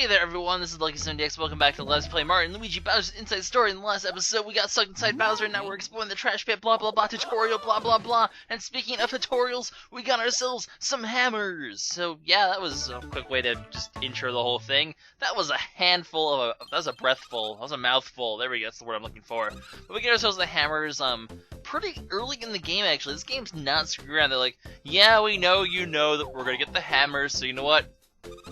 there everyone, this is LuckySevenDX, welcome back to Let's Play Mario & Luigi Bowser's Inside Story. In the last episode, we got sucked inside Bowser, and now we're exploring the trash pit, blah blah blah, tutorial, blah blah blah. And speaking of tutorials, we got ourselves some hammers. So yeah, that was a quick way to just intro the whole thing. That was a handful of, that was a breathful, that was a mouthful, there we go, that's the word I'm looking for. But we get ourselves the hammers, pretty early in the game actually. This game's not screwing around, they're like, yeah, we know you know that we're gonna get the hammers, so you know what?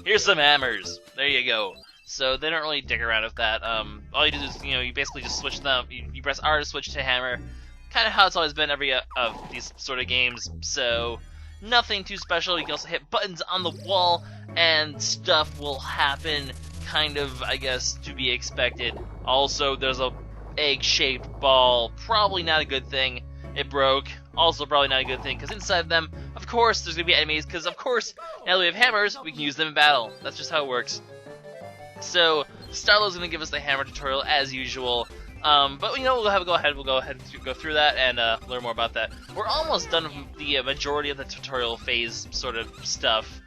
Here's some hammers. There you go. So they don't really dick around with that. All you do is, you basically just switch them. You press R to switch to hammer. Kind of how it's always been every of these sort of games. So nothing too special. You can also hit buttons on the wall, and stuff will happen. Kind of, I guess, to be expected. Also, there's a egg-shaped ball. Probably not a good thing. It broke. Also probably not a good thing, because inside them, of course, there's going to be enemies, because of course, now that we have hammers, we can use them in battle. That's just how it works. So, Starlow's going to give us the hammer tutorial, as usual. But, we'll go ahead and go through that and learn more about that. We're almost done with the majority of the tutorial phase sort of stuff.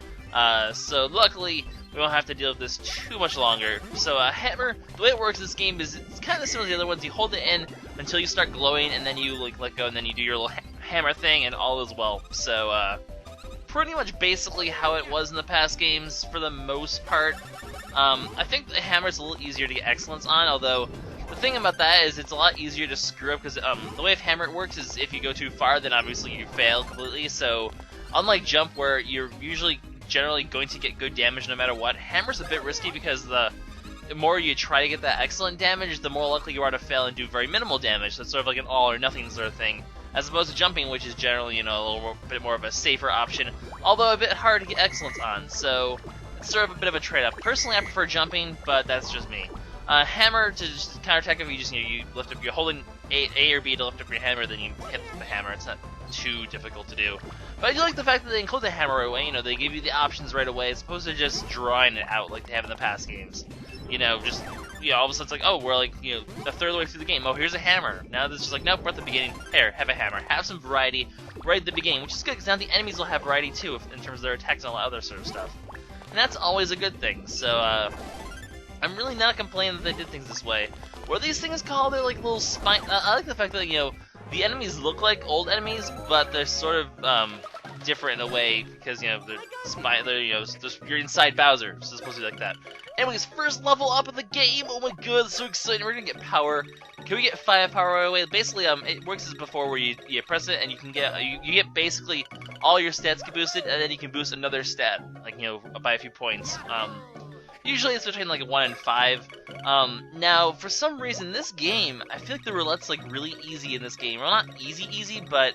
So, luckily, we won't have to deal with this too much longer. So, hammer, the way it works in this game is it's kind of similar to the other ones. You hold it in until you start glowing, and then you let go, and then you do your little hammer thing, and all is well. So, pretty much basically how it was in the past games for the most part. I think the hammer's a little easier to get excellence on, although the thing about that is it's a lot easier to screw up, because the way hammer works is if you go too far, then obviously you fail completely. So, unlike jump, where you're usually generally going to get good damage no matter what, hammer's a bit risky, because the more you try to get that excellent damage, the more likely you are to fail and do very minimal damage. So it's sort of like an all or nothing sort of thing, as opposed to jumping, which is generally, a little bit more of a safer option, although a bit hard to get excellence on. So it's sort of a bit of a trade-off. Personally, I prefer jumping, but that's just me. Hammer, to just counterattack, if you lift up, you're holding A or B to lift up your hammer, then you hit the hammer. It's not too difficult to do. But I do like the fact that they include the hammer right away. They give you the options right away, as opposed to just drawing it out like they have in the past games. All of a sudden it's like, oh, we're like, a third of the way through the game. Oh, here's a hammer. Now this is just like, nope, we're at the beginning. Here, have a hammer. Have some variety right at the beginning, which is good, because now the enemies will have variety too, in terms of their attacks and all that other sort of stuff. And that's always a good thing. So, I'm really not complaining that they did things this way. What are these things called? They're like little spine. I like the fact that, the enemies look like old enemies, but they're sort of, different in a way, because, you're inside Bowser, so it's supposed to be like that. Anyways, first level up of the game. Oh my god, that's so exciting. We're gonna get power. Can we get 5 power right away? Basically, it works as before, where you press it and you can get you get basically all your stats get boosted, and then you can boost another stat, like by a few points. Usually it's between like 1 and 5. Now for some reason this game, I feel like the roulette's like really easy in this game. Well, not easy, but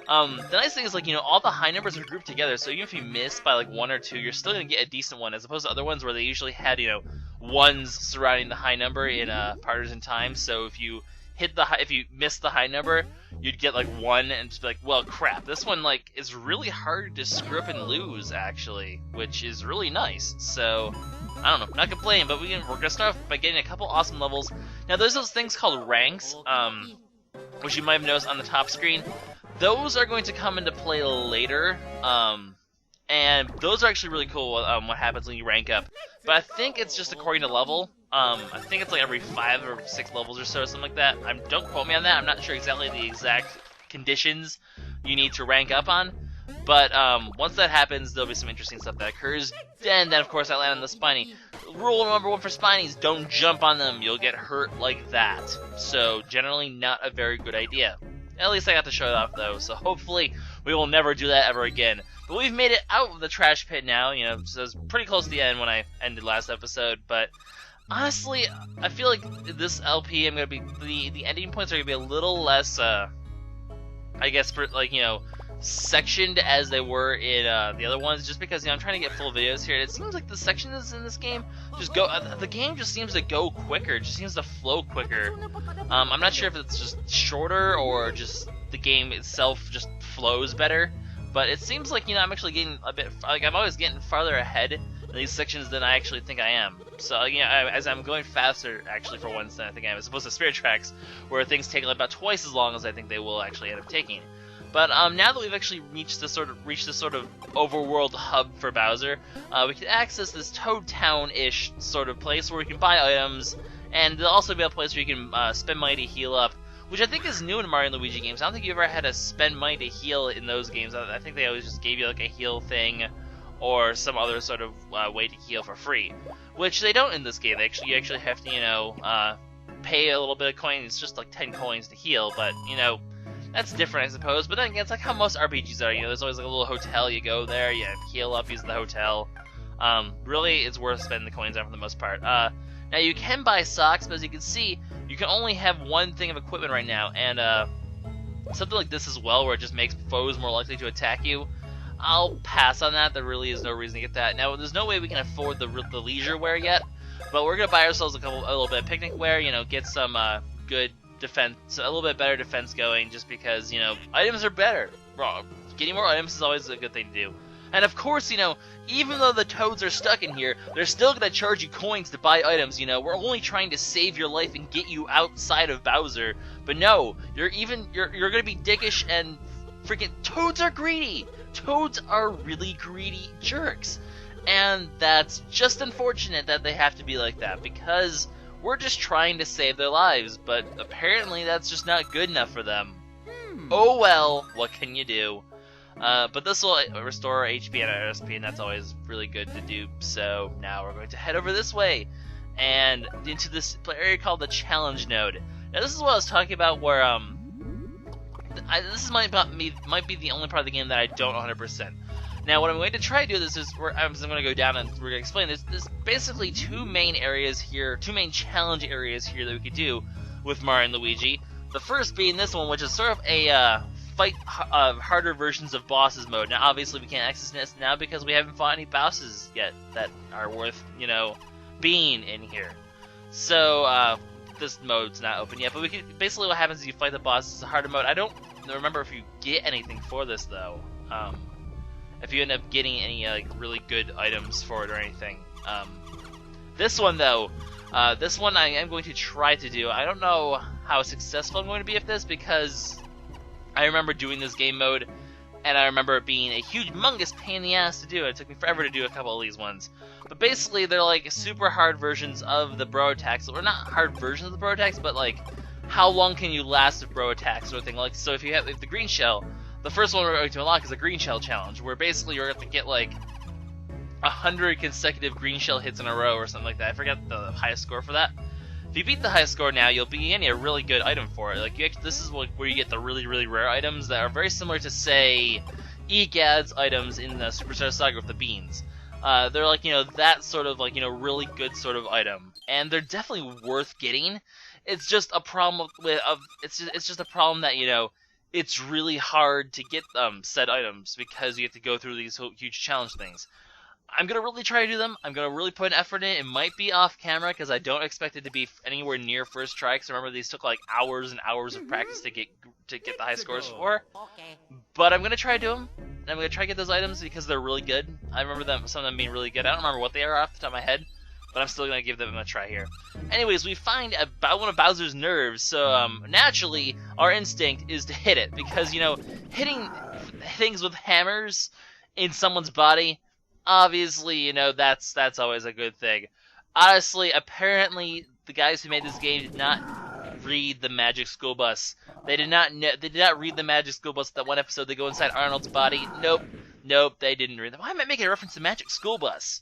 the nice thing is, like, all the high numbers are grouped together, so even if you miss by like 1 or 2, you're still gonna get a decent one, as opposed to other ones where they usually had, ones surrounding the high number in partners in time. So if you if you miss the high number, you'd get like 1 and just be like, well, crap. This one like is really hard to screw up and lose, actually, which is really nice. So I don't know, not complaining, but we're gonna start off by getting a couple awesome levels. Now there's those things called ranks, which you might have noticed on the top screen. Those are going to come into play later, and those are actually really cool, what happens when you rank up. But I think it's just according to level. I think it's like every 5 or 6 levels or so, or something like that. Don't quote me on that, I'm not sure exactly the exact conditions you need to rank up on. But once that happens, there'll be some interesting stuff that occurs. Then of course, I land on the Spiny. Rule number 1 for Spinies, don't jump on them, you'll get hurt like that. So generally not a very good idea. At least I got to show it off, though, so hopefully we will never do that ever again. But we've made it out of the trash pit now, so it's pretty close to the end when I ended last episode. But honestly, I feel like this LP, the ending points are gonna be a little less, I guess, sectioned as they were in the other ones, just because I'm trying to get full videos here, and it seems like the sections in this game the game just seems to go quicker, just seems to flow quicker. I'm not sure if it's just shorter or just the game itself just flows better, but it seems like I'm actually getting a bit I'm always getting farther ahead in these sections than I actually think I am. So as I'm going faster actually for once than I think I am, as opposed to Spirit Tracks, where things take about twice as long as I think they will actually end up taking. But now that we've actually reached this sort of overworld hub for Bowser, we can access this Toad Town-ish sort of place where we can buy items, and there'll also be a place where you can spend money to heal up, which I think is new in Mario and Luigi games. I don't think you ever had to spend money to heal in those games. I think they always just gave you like a heal thing, or some other sort of way to heal for free, which they don't in this game. You actually have to, pay a little bit of coins. It's just like 10 coins to heal, but that's different, I suppose. But then again, it's like how most RPGs are. There's always like a little hotel. You go there, you heal up using the hotel. Really, it's worth spending the coins on for the most part. Now you can buy socks, but as you can see, you can only have one thing of equipment right now, and something like this as well, where it just makes foes more likely to attack you. I'll pass on that. There really is no reason to get that. Now, there's no way we can afford the leisure wear yet, but we're gonna buy ourselves a little bit of picnic wear. Get some good defense, a little bit better defense going, just because items are better. Getting more items is always a good thing to do. And of course, even though the Toads are stuck in here, they're still gonna charge you coins to buy items. We're only trying to save your life and get you outside of Bowser. But no, you're gonna be dickish, and freaking Toads are greedy. Toads are really greedy jerks. And that's just unfortunate that they have to be like that, because we're just trying to save their lives, but apparently that's just not good enough for them. Oh well, what can you do? But this will restore our HP and our SP, and that's always really good to do. So now we're going to head over this way, and into this area called the Challenge Node. Now this is what I was talking about, where this might be the only part of the game that I don't 100%. Now, what I'm going to try to do is I'm going to go down and we're going to explain. There's basically two main challenge areas here that we could do with Mario and Luigi. The first being this one, which is sort of a fight harder versions of bosses mode. Now, obviously, we can't access this now because we haven't fought any bosses yet that are worth, being in here. So, this mode's not open yet. But we can basically what happens is you fight the boss. It's a harder mode. I don't remember if you get anything for this though. If you end up getting any really good items for it or anything. This one though, this one I am going to try to do. I don't know how successful I'm going to be at this, because I remember doing this game mode, and I remember it being a humongous pain in the ass to do. It took me forever to do a couple of these ones. But basically, they're like super hard versions of the bro attacks. Or not hard versions of the bro attacks, but like how long can you last with bro attacks sort of thing. Like, so if you have the green shell, the first one we're going to unlock is a green shell challenge, where basically you're going to get like 100 consecutive green shell hits in a row or something like that. I forget the highest score for that. If you beat the highest score now, you'll be getting a really good item for it. Like this is where you get the really, really rare items that are very similar to, say, Egad's items in the Superstar Saga with the beans. They're like, that sort of like, really good sort of item, and they're definitely worth getting. It's just a problem with it's just a problem that it's really hard to get said items because you have to go through these huge challenge things. I'm going to really try to do them. I'm going to really put an effort in it. It might be off camera because I don't expect it to be anywhere near first try, because remember these took like hours and hours of practice to get the high scores for. Okay. But I'm going to try to do them. And I'm going to try to get those items because they're really good. I remember some of them being really good. I don't remember what they are off the top of my head, but I'm still going to give them a try here. Anyways, we find one of Bowser's nerves, so naturally our instinct is to hit it, because hitting things with hammers in someone's body, obviously, that's always a good thing. Honestly, apparently the guys who made this game did not read the Magic School Bus. They did not read the Magic School Bus. That one episode they go inside Arnold's body. Nope, they didn't read them. Why am I making a reference to Magic School Bus?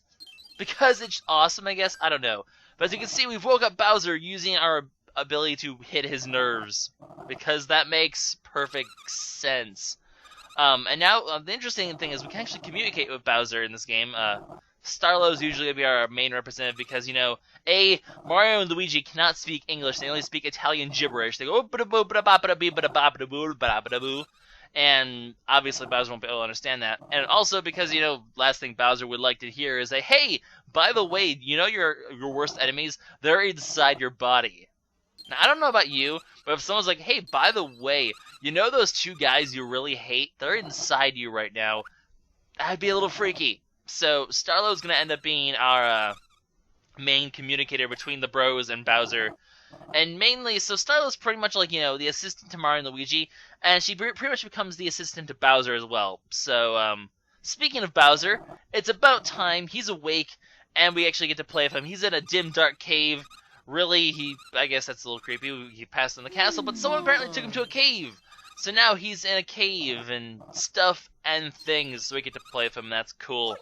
Because it's awesome, I guess? I don't know. But as you can see, we've woke up Bowser using our ability to hit his nerves, because that makes perfect sense. And now, the interesting thing is we can actually communicate with Bowser in this game. Starlow's usually going to be our main representative because, Mario and Luigi cannot speak English. They only speak Italian gibberish. They go, and obviously Bowser won't be able to understand that. And also because, last thing Bowser would like to hear is hey, by the way, your worst enemies, they're inside your body. Now, I don't know about you, but if someone's like, hey, by the way, those two guys you really hate, they're inside you right now, that'd be a little freaky. So Starlow's going to end up being our main communicator between the bros and Bowser. And mainly, so Starla's pretty much like, the assistant to Mario and Luigi, and she pretty much becomes the assistant to Bowser as well. So, speaking of Bowser, it's about time. He's awake, and we actually get to play with him. He's in a dim, dark cave. Really, I guess that's a little creepy. He passed in the castle, but someone apparently took him to a cave. So now he's in a cave and stuff and things, so we get to play with him. That's cool.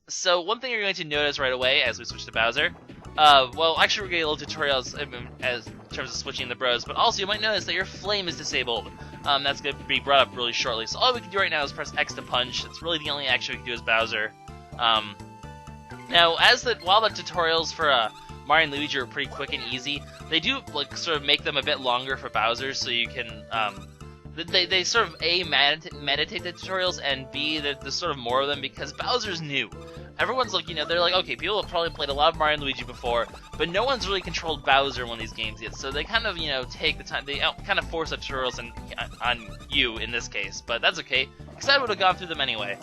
So one thing you're going to notice right away as we switch to Bowser, well, actually we're getting a little tutorials as in terms of switching the bros, but also you might notice that your flame is disabled. That's going to be brought up really shortly. So all we can do right now is press X to punch. It's really the only action we can do as Bowser. Now, while the tutorials for Mario and Luigi are pretty quick and easy, they do like sort of make them a bit longer for Bowser, so you can they sort of A, meditate the tutorials, and B, there's sort of more of them because Bowser's new. Everyone's like, they're like, okay, people have probably played a lot of Mario and Luigi before, but no one's really controlled Bowser in one of these games yet, so they kind of, take the time, they kind of force the tutorials on you in this case, but that's okay, because I would have gone through them anyway.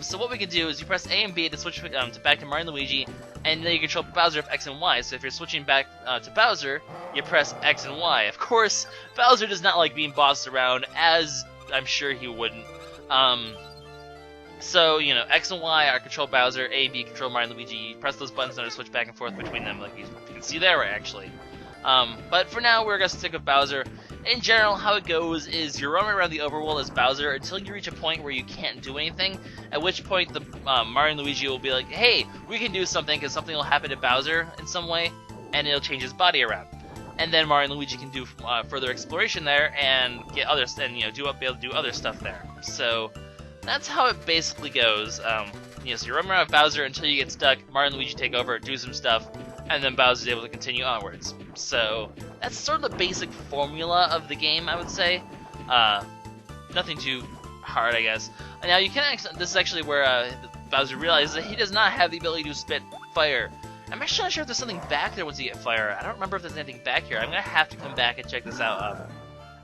So what we can do is you press A and B to switch back to Mario and Luigi, and then you control Bowser with X and Y, so if you're switching back to Bowser, you press X and Y. Of course, Bowser does not like being bossed around, as I'm sure he wouldn't. So, X and Y are control Bowser, A and B control Mario and Luigi. You press those buttons and switch back and forth between them, like you can see there, actually. But for now, we're going to stick with Bowser. In general, how it goes is you're roaming around the overworld as Bowser until you reach a point where you can't do anything, at which point the Mario and Luigi will be like, hey, we can do something, because something will happen to Bowser in some way, and it'll change his body around. And then Mario and Luigi can do further exploration there and get others, and be able to do other stuff there. So that's how it basically goes. So you're roaming around with Bowser until you get stuck. Mario and Luigi take over, do some stuff, and then Bowser's able to continue onwards. So that's sort of the basic formula of the game, I would say. Nothing too hard, I guess. Now you can this is actually where Bowser realizes that he does not have the ability to spit fire. I'm actually not sure if there's something back there once you get fire. I don't remember if there's anything back here. I'm gonna have to come back and check this out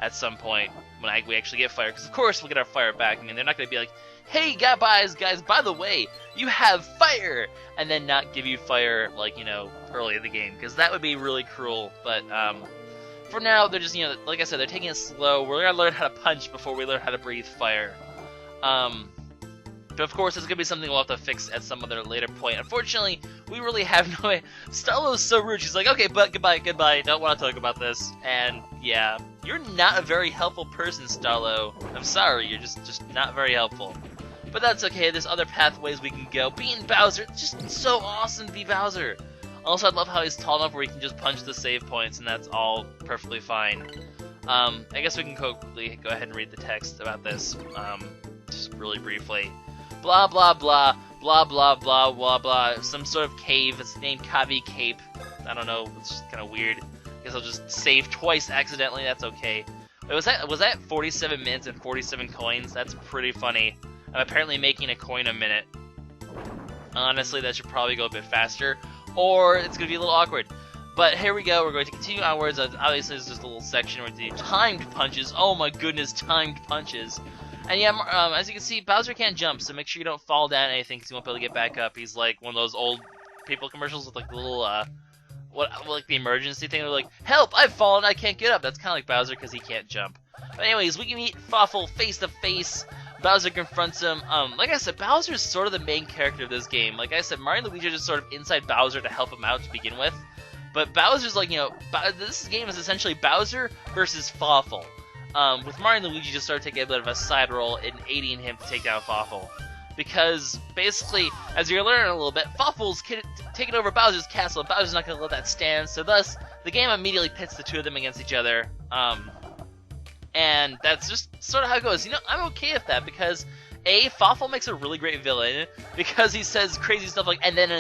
at some point when we actually get fire, because of course we'll get our fire back. I mean, they're not gonna be like, hey guys, by the way, you have fire, and then not give you fire, like, early in the game, because that would be really cruel. But for now, they're just, like I said, they're taking it slow. We're gonna learn how to punch before we learn how to breathe fire. But of course, it's gonna be something we'll have to fix at some other later point. Unfortunately, we really have no way. Starlo's so rude. She's like, okay, but goodbye. Don't want to talk about this. And yeah, you're not a very helpful person, Starlo. I'm sorry, you're just not very helpful. But that's okay. There's other pathways we can go. Being Bowser, it's just so awesome to be Bowser. Also, I love how he's tall enough where he can just punch the save points, and that's all perfectly fine. I guess we can quickly go ahead and read the text about this, just really briefly. Blah blah blah, blah blah blah blah blah. Some sort of cave. It's named Cavi Cape. I don't know. It's just kind of weird. I guess I'll just save twice accidentally. That's okay. Wait, was that 47 minutes and 47 coins? That's pretty funny. I'm apparently making a coin a minute. Honestly, that should probably go a bit faster, or it's gonna be a little awkward. But here we go. We're going to continue onwards. Obviously, there's just a little section where we do timed punches. Oh my goodness, timed punches. And yeah, as you can see, Bowser can't jump, so make sure you don't fall down anything, because you won't be able to get back up. He's like one of those old people commercials with like the little, like the emergency thing. They're like, help, I've fallen, I can't get up. That's kind of like Bowser, because he can't jump. But anyways, we can meet Fawful face to face. Bowser confronts him. Like I said, Bowser is sort of the main character of this game. Like I said, Mario and Luigi are just sort of inside Bowser to help him out to begin with. But Bowser's like, this game is essentially Bowser versus Fawful. With Mario and Luigi just sort of taking a bit of a side role in aiding him to take down Fawful. Because, basically, as you're learning a little bit, Fawful's taking over Bowser's castle, and Bowser's not going to let that stand, so thus, the game immediately pits the two of them against each other. And that's just sort of how it goes. I'm okay with that, because A, Fawful makes a really great villain, because he says crazy stuff like, and then,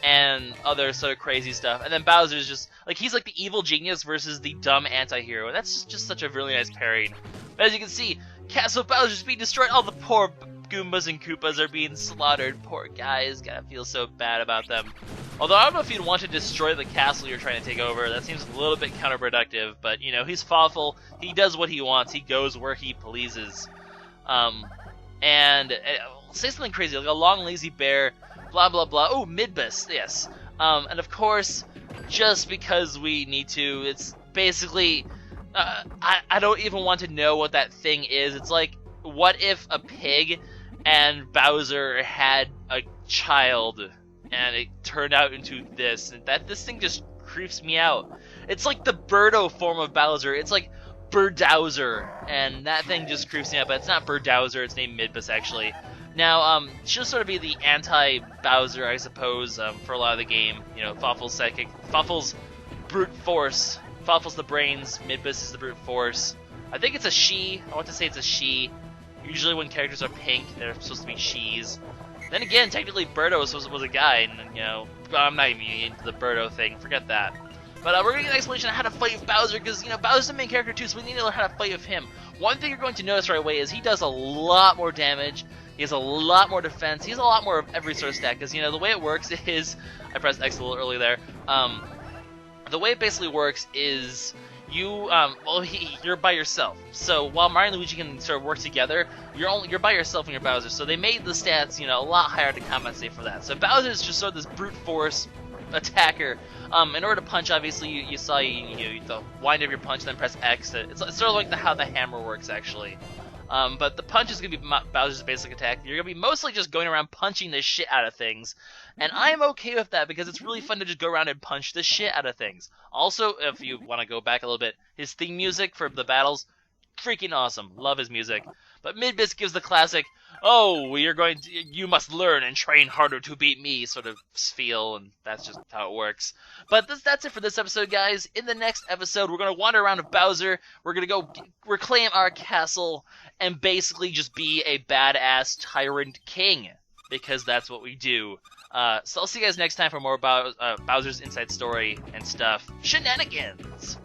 and other sort of crazy stuff. And then Bowser's just, like, he's like the evil genius versus the dumb anti-hero. That's just such a really nice pairing. But as you can see, Castle Bowser's being destroyed. All the poor Goombas and Koopas are being slaughtered. Poor guys, gotta feel so bad about them. Although I don't know if you'd want to destroy the castle you're trying to take over. That seems a little bit counterproductive. But, he's Fawful. He does what he wants. He goes where he pleases. And say something crazy, like a long lazy bear, blah blah blah. Oh, Midbus, yes. And of course, just because we need to, it's basically, I don't even want to know what that thing is. It's like, what if a pig and Bowser had a child, and it turned out into this, and this thing just creeps me out. It's like the Birdo form of Bowser. It's like Birdowser, and that thing just creeps me out, but it's not Birdowser, it's named Midbus, actually. Now, she'll sort of be the anti-Bowser, I suppose, for a lot of the game. You know, Fawful's psychic, Fawful's brute force, Fawful's the brains, Midbus is the brute force. I think it's a she. I want to say it's a she. Usually when characters are pink, they're supposed to be she's. Then again, technically Birdo was a guy, and, you know, I'm not even into the Birdo thing, forget that. But we're going to get an explanation on how to fight with Bowser, because, you know, Bowser's the main character too, so we need to learn how to fight with him. One thing you're going to notice right away is he does a lot more damage, he has a lot more defense, he has a lot more of every sort of stat, because, you know, the way it works is, I pressed X a little early there, the way it basically works is, you're by yourself. So while Mario and Luigi can sort of work together, you're by yourself and you're Bowser. So they made the stats, you know, a lot higher to compensate for that. So Bowser is just sort of this brute force attacker. In order to punch, obviously, you saw you wind up your punch, then press X. It's sort of like how the hammer works, actually. But the punch is going to be Bowser's basic attack. You're going to be mostly just going around punching the shit out of things. And I'm okay with that because it's really fun to just go around and punch the shit out of things. Also, if you want to go back a little bit, his theme music for the battles, freaking awesome. Love his music. But Midbus gives the classic, oh, you must learn and train harder to beat me sort of feel, and that's just how it works. But that's it for this episode, guys. In the next episode, we're going to wander around with Bowser, we're going to go reclaim our castle, and basically just be a badass Tyrant King, because that's what we do. So I'll see you guys next time for more about Bowser's inside story and stuff. Shenanigans!